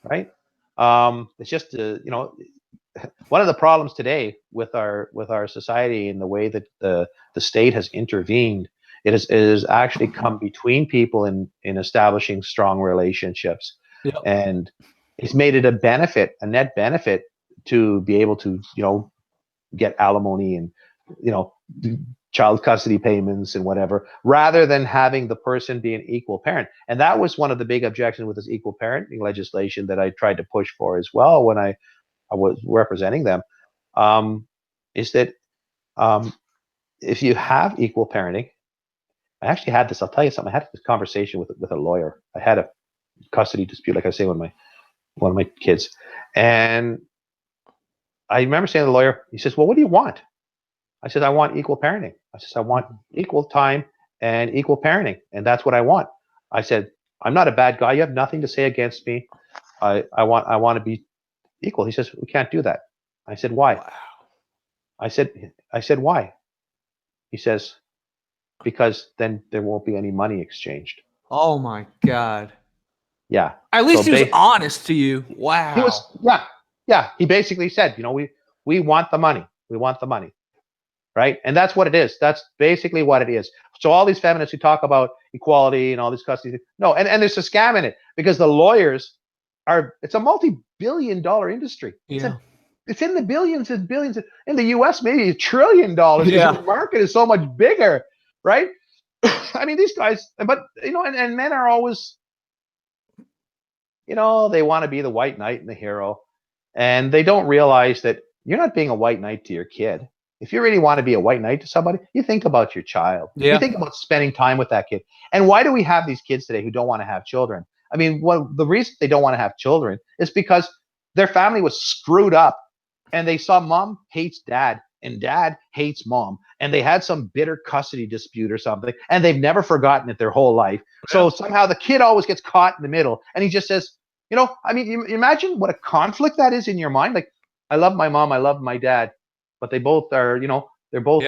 right? It's just one of the problems today with our society and the way that the state has intervened, it has actually come between people in establishing strong relationships, Yep. and it's made it a net benefit to be able to get alimony and child custody payments and whatever, rather than having the person be an equal parent. And that was one of the big objections with this equal parenting legislation that I tried to push for as well when I was representing them, is that if you have equal parenting, I actually had this. I'll tell you something. I had this conversation with a lawyer. I had a custody dispute, like I say, with one of my kids, and I remember saying to the lawyer, he says, "Well, what do you want?" I said, "I want equal parenting." I said, "I want equal time and equal parenting, and that's what I want." I said, "I'm not a bad guy. You have nothing to say against me. I want to be equal." He says, "We can't do that." I said, "Why?" Wow. I said, "Why?" He says, "Because then there won't be any money exchanged." Oh my God. Yeah. At least So he was honest to you. Wow. he was, yeah. He basically said, we want the money. We want the money. Right? And that's what it is. That's basically what it is. So all these feminists who talk about equality and all this custody, no, and there's a scam in it, because the lawyers it's a multi-billion-dollar industry. Yeah. It's in the billions and billions. In the U.S., maybe $1 trillion, because the market is so much bigger, right? I mean, these guys, but and men are always, they want to be the white knight and the hero, and they don't realize that you're not being a white knight to your kid. If you really want to be a white knight to somebody, you think about your child. Yeah. You think about spending time with that kid. And why do we have these kids today who don't want to have children? I mean, the reason they don't want to have children is because their family was screwed up, and they saw mom hates dad and dad hates mom, and they had some bitter custody dispute or something, and they've never forgotten it their whole life. So somehow the kid always gets caught in the middle, and he just says, I mean, you imagine what a conflict that is in your mind. Like, I love my mom, I love my dad, but they both are, they're both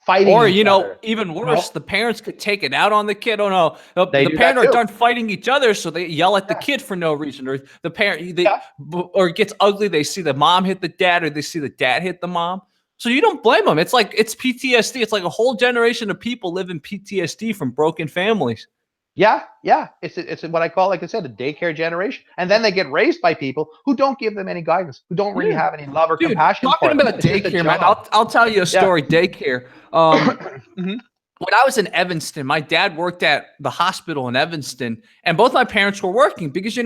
fighting or each other. even worse, the parents could take it out on the kid. Oh no, the do parent that are too. done fighting each other, so they yell at the kid for no reason, or the parent or it gets ugly. They see the mom hit the dad, or they see the dad hit the mom. So you don't blame them. It's like it's PTSD. It's like a whole generation of people live in PTSD from broken families. Yeah. It's what I call, like I said, a daycare generation. And then they get raised by people who don't give them any guidance, who don't really have any love or compassion for them. Talking about daycare, man, I'll tell you a story. Daycare. When I was in Evanston, my dad worked at the hospital in Evanston, and both my parents were working because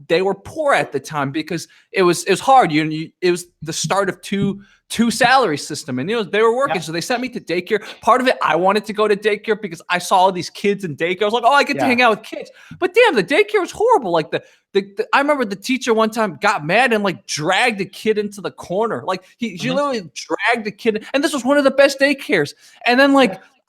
they were poor at the time, because it was hard. It was the start of two salary system, and they were working, so they sent me to daycare. Part of it, I wanted to go to daycare because I saw all these kids in daycare. I was like, oh, I get to hang out with kids. But damn, the daycare was horrible. Like I remember the teacher one time got mad and like dragged a kid into the corner. Like she literally dragged the kid, and this was one of the best daycares. And then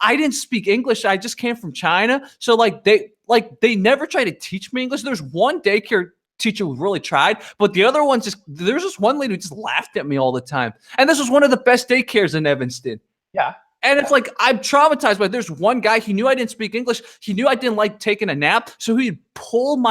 I didn't speak English. I just came from China. So they never tried to teach me English. There's one daycare teacher who really tried, but the other ones there's just one lady who just laughed at me all the time. And this was one of the best daycares in Evanston. Yeah. And it's like, I'm traumatized by it. There's one guy, he knew I didn't speak English. He knew I didn't like taking a nap. So he'd pull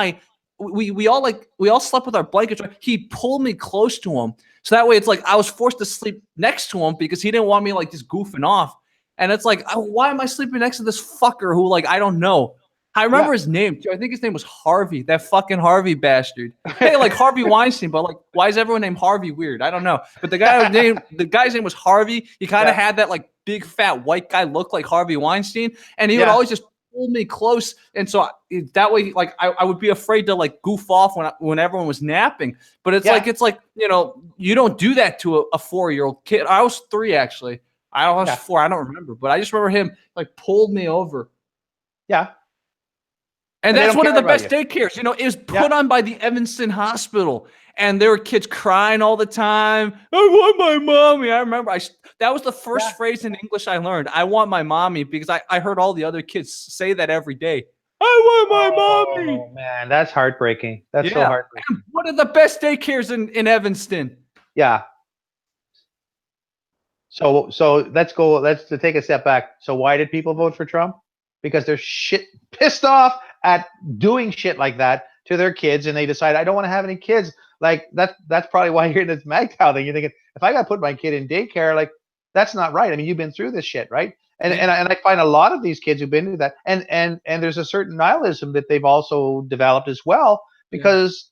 we all slept with our blankets. Right? He'd pull me close to him. So that way it's like I was forced to sleep next to him because he didn't want me like just goofing off. And it's like, why am I sleeping next to this fucker who I don't know? I remember his name. I think his name was Harvey, that fucking Harvey bastard. Hey, like Harvey Weinstein, but why is everyone named Harvey weird? I don't know. But the guy's name was Harvey. He kind of had that big fat white guy look like Harvey Weinstein. And he would always just pull me close. And so that way, I would be afraid to goof off when everyone was napping. But it's you don't do that to a 4-year-old kid. I was 3 actually. I was 4. I don't remember, but I just remember him pulled me over. Yeah. And that's one of the best daycares. It was put on by the Evanston Hospital, and there were kids crying all the time. I want my mommy. I remember that was the first phrase in English I learned. I want my mommy, because I heard all the other kids say that every day. I want my mommy. Oh man, that's heartbreaking. That's so heartbreaking. And one of the best daycares in Evanston. Yeah. So let's take a step back. So why did people vote for Trump? Because they're pissed off at doing shit like that to their kids and they decide, I don't want to have any kids. Like that's probably why you're in this MGTOW thing. You're thinking, if I got to put my kid in daycare, like that's not right. I mean, you've been through this shit, right? And I find a lot of these kids who've been through that, and there's a certain nihilism that they've also developed as well, because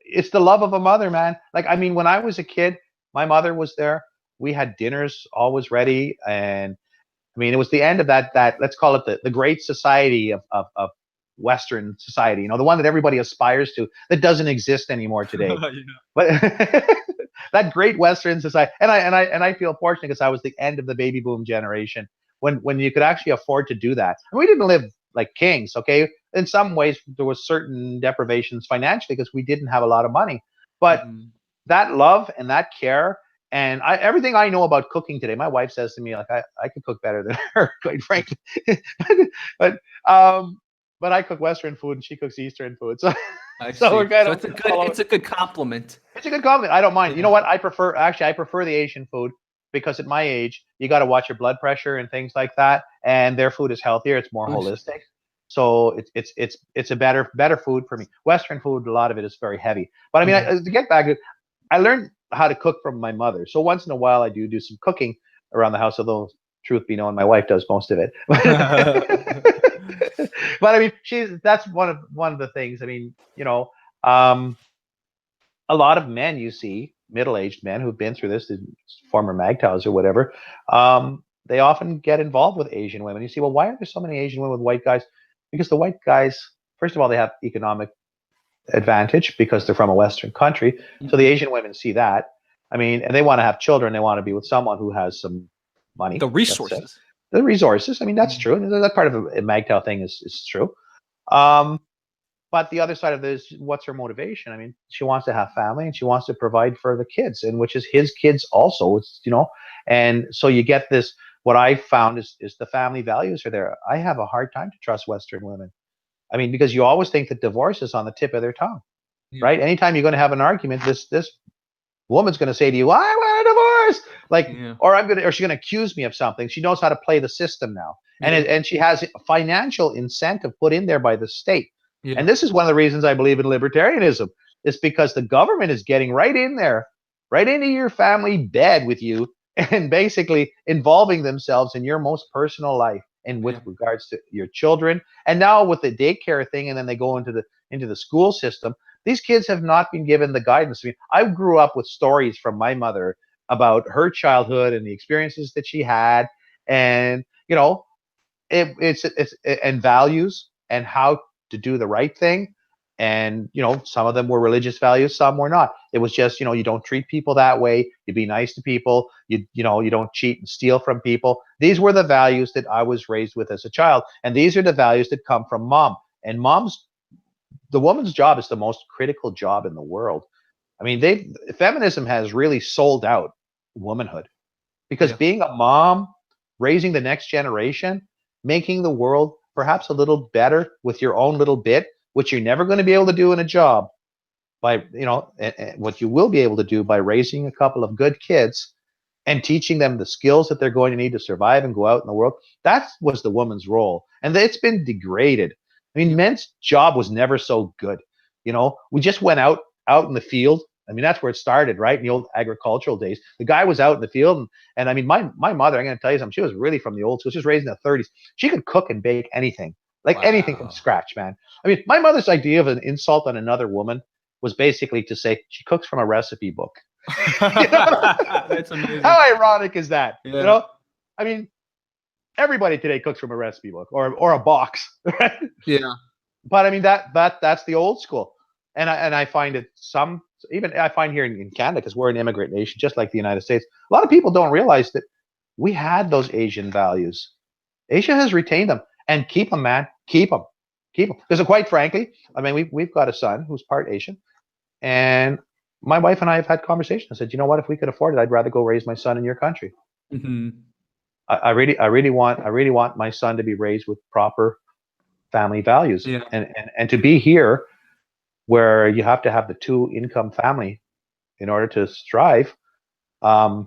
it's the love of a mother, man. Like, I mean, when I was a kid, my mother was there. We had dinners always ready, and I mean, it was the end of that let's call it the great society of Western society, you know, the one that everybody aspires to, that doesn't exist anymore today. But that great Western society, and I feel fortunate because I was the end of the baby boom generation when you could actually afford to do that. And we didn't live like kings, okay? In some ways, there was certain deprivations financially because we didn't have a lot of money, but that love and that care. And everything I know about cooking today, my wife says to me, like, I can cook better than her, quite frankly. but I cook Western food and she cooks Eastern food. So we're kind of, it's a good compliment. It's a good compliment. I don't mind. You know what? I prefer the Asian food, because at my age, you got to watch your blood pressure and things like that. And their food is healthier. It's more holistic. So it's a better food for me. Western food, a lot of it is very heavy. But I mean, to get back, I learned how to cook from my mother. So once in a while, I do some cooking around the house. Although, truth be known, my wife does most of it. But I mean, that's one of the things. I mean, you know, a lot of men you see, middle-aged men who've been through this, former MGTOWs or whatever, they often get involved with Asian women. You see, well, why are there so many Asian women with white guys? Because the white guys, first of all, they have economic advantage because they're from a Western country. So the Asian women see that. I mean, and they want to have children. They want to be with someone who has some money. The resources. The resources. I mean, that's true. That part of a MGTOW thing is true. But the other side of this, what's her motivation? I mean, she wants to have family and she wants to provide for the kids, and which is his kids also. It's, you know, and so you get this. What I found is the family values are there. I have a hard time to trust Western women. I mean, because you always think that divorce is on the tip of their tongue, right? Anytime you're going to have an argument, this woman's going to say to you, "I want a divorce," like, or she's going to accuse me of something. She knows how to play the system now, and she has a financial incentive put in there by the state. And this is one of the reasons I believe in libertarianism. Is because the government is getting right in there, right into your family bed with you, and basically involving themselves in your most personal life and with regards to your children. And now with the daycare thing, and then they go into the school system. These kids have not been given the guidance. I mean, I grew up with stories from my mother about her childhood and the experiences that she had, and you know, it's and values and how to do the right thing. And you know, some of them were religious values, some were not. It was just, you know, you don't treat people that way, you be nice to people, you know, you don't cheat and steal from people. These were the values that I was raised with as a child, and these are the values that come from mom. And the woman's job is the most critical job in the world. I mean, feminism has really sold out womanhood, because being a mom, raising the next generation, making the world perhaps a little better with your own little bit, which you're never going to be able to do in a job, by, you know, what you will be able to do by raising a couple of good kids and teaching them the skills that they're going to need to survive and go out in the world. That was the woman's role, and it's been degraded. I mean, men's job was never so good. You know, we just went out in the field. I mean, that's where it started, right? In the old agricultural days, the guy was out in the field, and I mean, my mother, I'm going to tell you something. She was really from the old school. She was raised in the 30s. She could cook and bake anything, like anything from scratch, man. I mean, my mother's idea of an insult on another woman was basically to say she cooks from a recipe book. You know? That's amazing. How ironic is that? Yeah. You know, I mean, everybody today cooks from a recipe book or a box, right? Yeah. But I mean, that's the old school, and I find it I find here in Canada, because we're an immigrant nation, just like the United States. A lot of people don't realize that we had those Asian values. Asia has retained them, and keep them, man, keep them. Because quite frankly, I mean, we've got a son who's part Asian, and my wife and I have had conversations. I said, you know what? If we could afford it, I'd rather go raise my son in your country. I really want my son to be raised with proper family values, and to be here, where you have to have the 2-income family in order to strive. You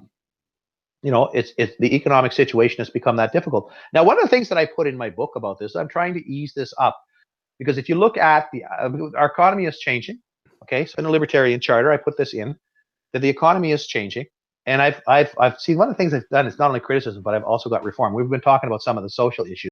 know, it's the economic situation has become that difficult. Now, one of the things that I put in my book about this, I'm trying to ease this up. because if you look at our economy is changing. Okay, so in the Libertarian Charter, I put this in that the economy is changing, and I've seen one of the things I've done is not only criticism, but I've also got reform. We've been talking about some of the social issues.